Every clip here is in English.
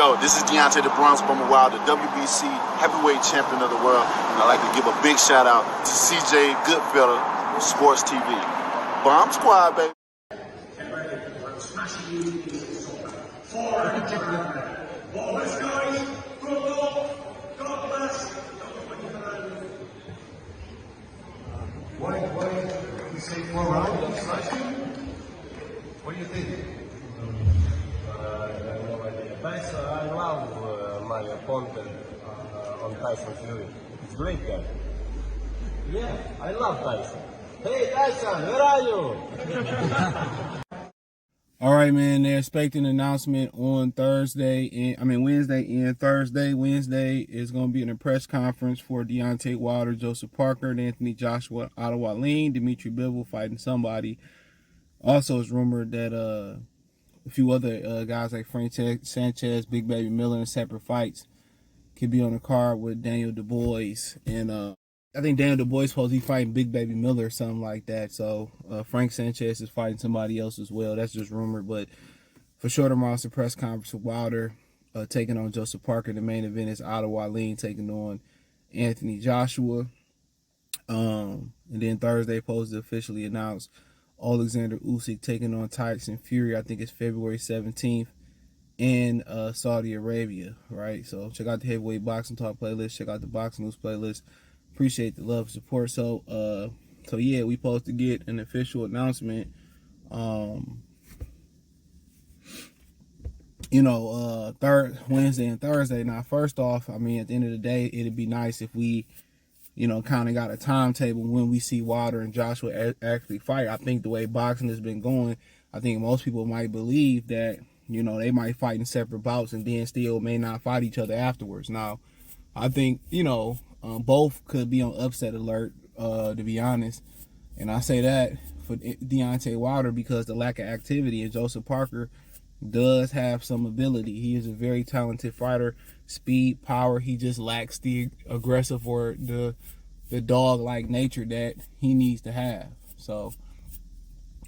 Yo, this is Deontay the Bronx Bummer Wild, the WBC heavyweight champion of the world. And I'd like to give a big shout out to CJ Goodfellow from Sports TV. Bomb Squad, baby. Why you say 4 rounds of smashing? What do you think? I love my opponent on Tyson Fury. It's great guy. Yeah, I love Tyson. Hey Tyson, where are you? All right, man. They're expecting an announcement on Wednesday and Thursday. Wednesday is going to be a press conference for Deontay Wilder, Joseph Parker, and Anthony Joshua out of Wallin, Dimitri Bivol fighting somebody. Also, it's rumored that a few other guys like Frank Sanchez, Big Baby Melon in separate fights could be on the card with Daniel Dubois. And I think Daniel Dubois is supposed to be fighting Big Baby Miller or something like that. So Frank Sanchez is fighting somebody else as well. That's just rumored. But for sure, tomorrow's the press conference with Wilder taking on Joseph Parker. The main event is Ottawa Wallin taking on Anthony Joshua. And then Thursday, supposed to officially announce Alexander Usyk taking on Tyson Fury. I think it's February 17th in Saudi Arabia, right? So check out the Heavyweight Boxing Talk playlist. Check out the Boxing News playlist. Appreciate the love and support. So yeah, we supposed to get an official announcement. Wednesday and Thursday. Now, first off, I mean, at the end of the day, it'd be nice if we, kind of got a timetable when we see Wilder and Joshua actually fight. I think the way boxing has been going, I think most people might believe that, they might fight in separate bouts and then still may not fight each other afterwards. Now, I think, both could be on upset alert, to be honest. And I say that for Deontay Wilder because the lack of activity, and Joseph Parker does have some ability. He is a very talented fighter, speed, power. He just lacks the aggressive or the dog-like nature that he needs to have. So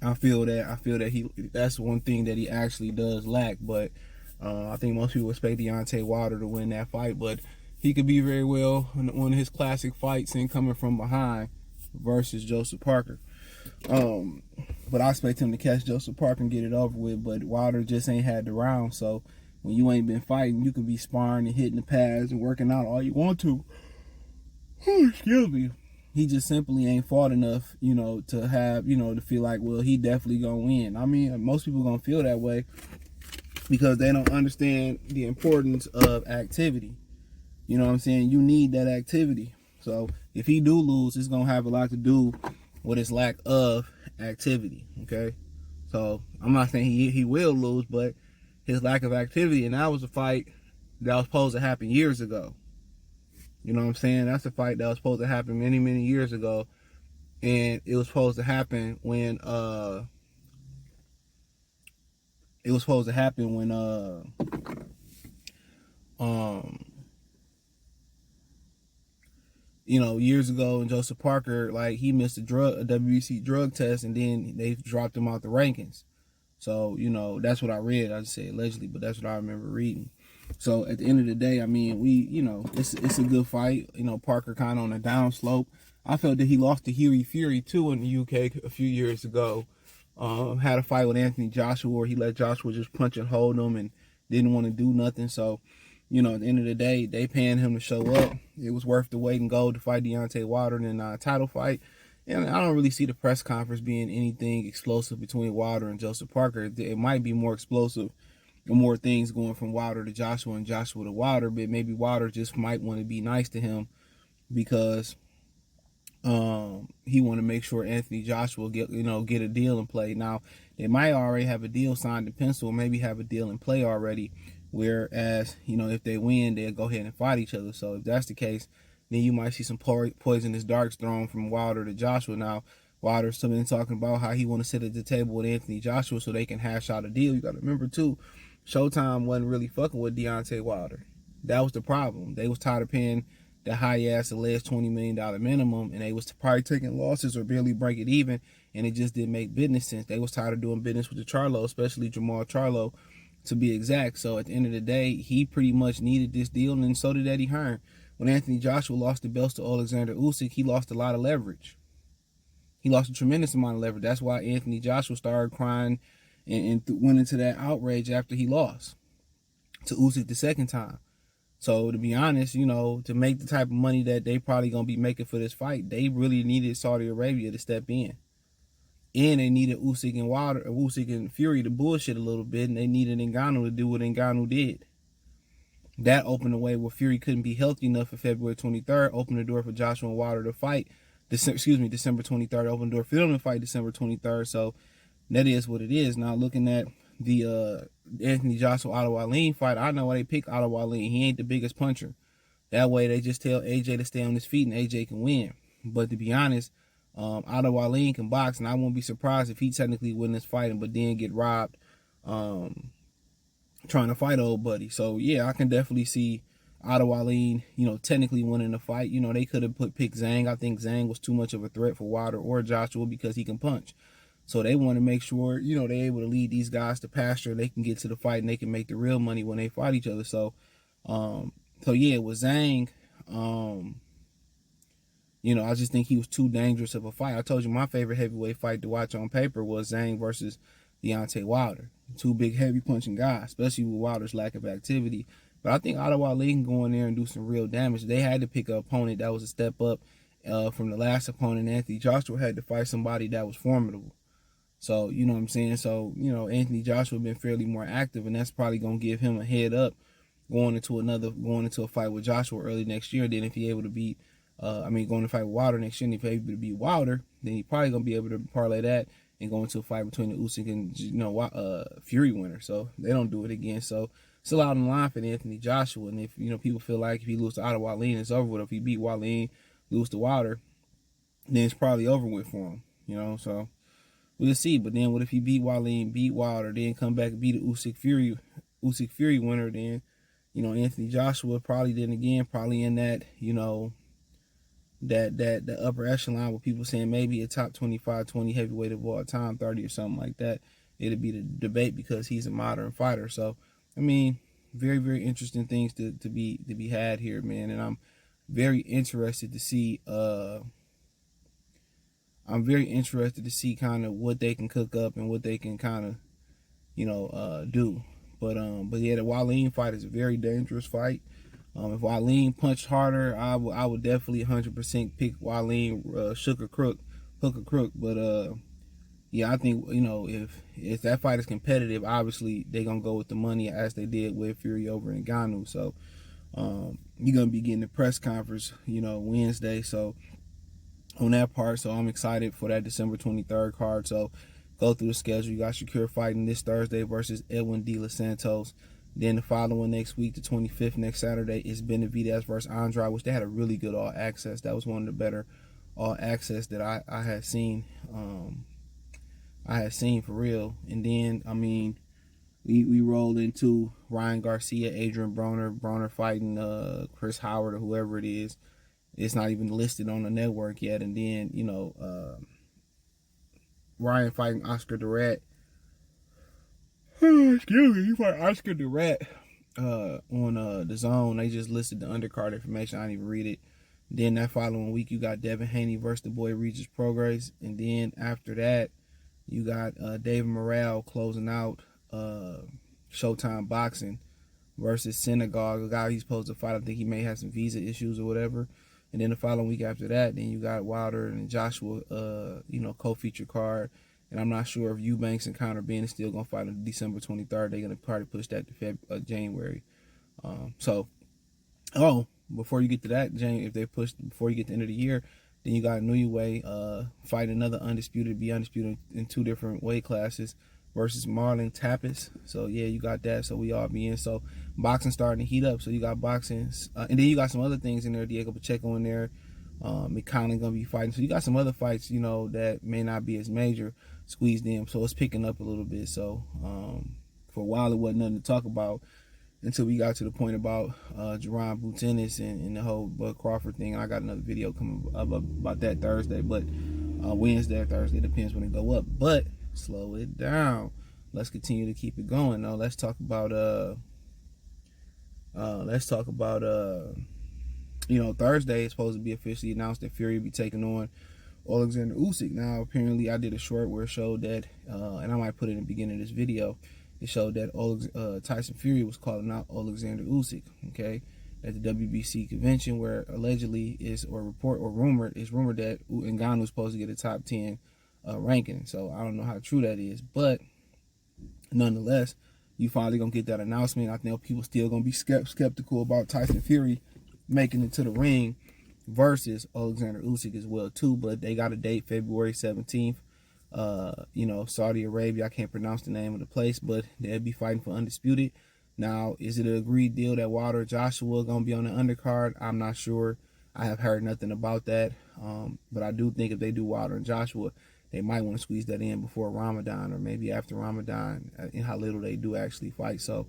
I feel that that's one thing that he actually does lack. But I think most people expect Deontay Wilder to win that fight, but he could be very well one of his classic fights and coming from behind versus Joseph Parker. But I expect him to catch Joseph Parker and get it over with. But Wilder just ain't had the round. So when you ain't been fighting, you can be sparring and hitting the pads and working out all you want to. Excuse me. He just simply ain't fought enough, to have, to feel like, well, he definitely gonna win. I mean, most people gonna feel that way because they don't understand the importance of activity. You know what I'm saying? You need that activity. So if he do lose, it's going to have a lot to do with his lack of activity, okay? So I'm not saying he will lose, but his lack of activity, and that was a fight that was supposed to happen years ago. You know what I'm saying? That's a fight that was supposed to happen many, many years ago. And it was supposed to happen when years ago, and Joseph Parker, like, he missed a WBC drug test, and then they dropped him out the rankings. So, that's what I read. I just say allegedly, but that's what I remember reading. So at the end of the day, I mean, it's a good fight. Parker kind of on a down slope. I felt that he lost to Hughie Fury too in the UK a few years ago. Had a fight with Anthony Joshua where he let Joshua just punch and hold him and didn't want to do nothing. So, at the end of the day, they paying him to show up. It was worth the wait and go to fight Deontay Wilder in a title fight. And I don't really see the press conference being anything explosive between Wilder and Joseph Parker. It might be more explosive and more things going from Wilder to Joshua and Joshua to Wilder, but maybe Wilder just might want to be nice to him because he want to make sure Anthony Joshua get a deal in play. Now, they might already have a deal signed in pencil, or maybe have a deal in play already, whereas, if they win, they'll go ahead and fight each other. So if that's the case, then you might see some poisonous darts thrown from Wilder to Joshua. Now, Wilder's still been talking about how he want to sit at the table with Anthony Joshua so they can hash out a deal. You got to remember, too, Showtime wasn't really fucking with Deontay Wilder. That was the problem. They was tired of paying the high-ass alleged $20 million minimum, and they was probably taking losses or barely break it even, and it just didn't make business sense. They was tired of doing business with the Charlo, especially Jamal Charlo, to be exact. So at the end of the day, he pretty much needed this deal, and so did Eddie Hearn. When Anthony Joshua lost the belts to Alexander Usyk, he lost a lot of leverage. He lost a tremendous amount of leverage. That's why Anthony Joshua started crying and went into that outrage after he lost to Usyk the second time. So to be honest, to make the type of money that they probably going to be making for this fight, they really needed Saudi Arabia to step in. And they needed Usyk and Fury to bullshit a little bit, and they needed Ngannou to do what Ngannou did. That opened the way where Fury couldn't be healthy enough for February 23rd, opened the door for Joshua and Wilder to fight. December 23rd, opened the door for them to fight December 23rd. So that is what it is. Now looking at the Anthony Joshua Otto Wallin fight, I know why they picked Otto Wallin. He ain't the biggest puncher. That way they just tell AJ to stay on his feet and AJ can win. But to be honest, Otto Wallin can box, and I won't be surprised if he technically win this fight, but then get robbed trying to fight old buddy. So yeah, I can definitely see Otto Wallin, technically winning the fight. They could have picked Zhang. I think Zhang was too much of a threat for Wilder or Joshua because he can punch. So they want to make sure, they're able to lead these guys to pasture. They can get to the fight and they can make the real money when they fight each other. So yeah, with Zhang, I just think he was too dangerous of a fight. I told you my favorite heavyweight fight to watch on paper was Zhang versus Deontay Wilder. Two big heavy punching guys, especially with Wilder's lack of activity. But I think Otto Wallin can go in there and do some real damage. They had to pick an opponent that was a step up from the last opponent. Anthony Joshua had to fight somebody that was formidable. So, you know what I'm saying? So, Anthony Joshua been fairly more active, and that's probably going to give him a head up going into a fight with Joshua early next year. Then if he's able to beat, going to fight with Wilder next year, and if he's able to beat Wilder, then he's probably going to be able to parlay that and go into a fight between the Usyk and, Fury winner. So they don't do it again. So still out on the line for Anthony Joshua. And if, people feel like if he loses to Otto Wallin, it's over with. If he beat Wallin, lose to Wilder, then it's probably over with for him, so we'll see. But then what if he beat Wallin, beat Wilder, then come back and beat the Usyk Fury winner, then, Anthony Joshua probably in that, that upper echelon with people saying maybe a top 25, 20 heavyweight of all time, 30 or something like that. It'll be the debate because he's a modern fighter. So, very, very interesting things to be had here, man. And I'm very interested to see kind of what they can cook up and what they can kind of, do. But yeah, the Wallin fight is a very dangerous fight. If Wallin punched harder, I would definitely 100% pick Wallin, hook or crook. But yeah, I think if that fight is competitive, obviously they're gonna go with the money as they did with Fury over Ngannou. So you're gonna be getting the press conference, Wednesday. So on that part, so I'm excited for that December 23rd card. So go through the schedule. You got Shakur fighting this Thursday versus Edwin De Los Santos. Then the following next week, the 25th, next Saturday, is Benavidez versus Andrade, which they had a really good all access. That was one of the better all access that I had seen. For real. And then, we rolled into Ryan Garcia, Adrian Broner fighting Chris Howard or whoever it is. It's not even listed on the network yet. And then, Ryan fighting Oscar Durat. Excuse me, he fought Oscar Durat on the Zone. They just listed the undercard information. I didn't even read it. Then that following week, you got Devin Haney versus the boy Regis Prograis. And then after that, you got David Morrell closing out Showtime Boxing versus Synagogue, a guy he's supposed to fight. I think he may have some visa issues or whatever. And then the following week after that, then you got Wilder and Joshua, co-feature card. And I'm not sure if Eubanks and Conor Ben is still going to fight on December 23rd. They're going to probably push that to January. Before you get to that, before you get to the end of the year, then you got Inoue fight another undisputed in two different weight classes versus Marlon Tappas. So, yeah, you got that. So, we all be in. So, boxing starting to heat up. So, you got boxing. And then you got some other things in there. Diego Pacheco in there. McConnell going to be fighting. So, you got some other fights, that may not be as major squeezed in. So, it's picking up a little bit. So, for a while, it wasn't nothing to talk about until we got to the point about Jerron Butenis and the whole Bud Crawford thing. I got another video coming up about that Thursday. But Wednesday or Thursday, depends when it go up. But slow it down. let's continue to keep it going. Now let's talk about Thursday is supposed to be officially announced that Fury will be taking on Alexander Usyk. Now, apparently, I did a short where it showed that, and I might put it in the beginning of this video, it showed that Tyson Fury was calling out Alexander Usyk, okay, at the WBC convention, where allegedly rumored that Ngannou was supposed to get a top 10 ranking. So I don't know how true that is, but nonetheless, you finally gonna get that announcement. I think people still gonna be skeptical about Tyson Fury making it to the ring versus Alexander Usyk as well too, but they got a date, February 17th. Saudi Arabia. I can't pronounce the name of the place, but they'll be fighting for undisputed. Now, is it an agreed deal that Wilder Joshua gonna be on the undercard? I'm not sure. I have heard nothing about that, but I do think if they do Wilder and Joshua, they might want to squeeze that in before Ramadan or maybe after Ramadan, and how little they do actually fight. So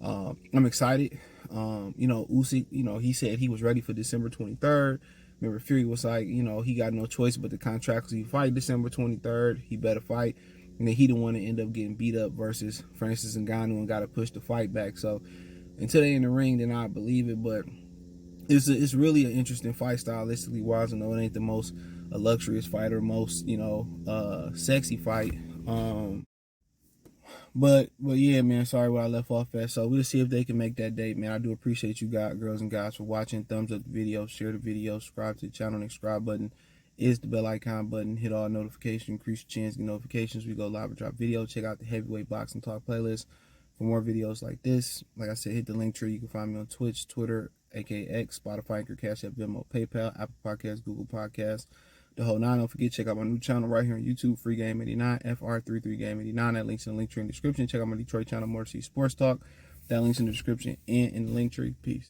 I'm excited. Usyk, he said he was ready for December 23rd. Remember, Fury was like, he got no choice but the contract. He fight December 23rd. He better fight. And then he the one to end up getting beat up versus Francis Ngannou and got to push the fight back. So until they in the ring, then I believe it. But it's really an interesting fight stylistically wise. I know it ain't the most luxurious fight or most sexy fight. But yeah, man, sorry what I left off at. So we'll see if they can make that date, man. I do appreciate you guys, girls and guys, for watching. Thumbs up the video, share the video, subscribe to the channel. The subscribe button is the bell icon button. Hit all notifications, increase your chance to get notifications. We go live and drop video. Check out the Heavyweight Boxing Talk playlist for more videos like this. Like I said, hit the link tree. You can find me on Twitch, Twitter, aka X, Spotify, Anchor, Cash App, Venmo, PayPal, Apple Podcasts, Google Podcasts, the whole nine. Don't forget, check out my new channel right here on YouTube, Free Game 89, FR33 Game 89. That link's in the link tree in the description. Check out my Detroit channel, More City Sports Talk. That link's in the description and in the link tree. Peace.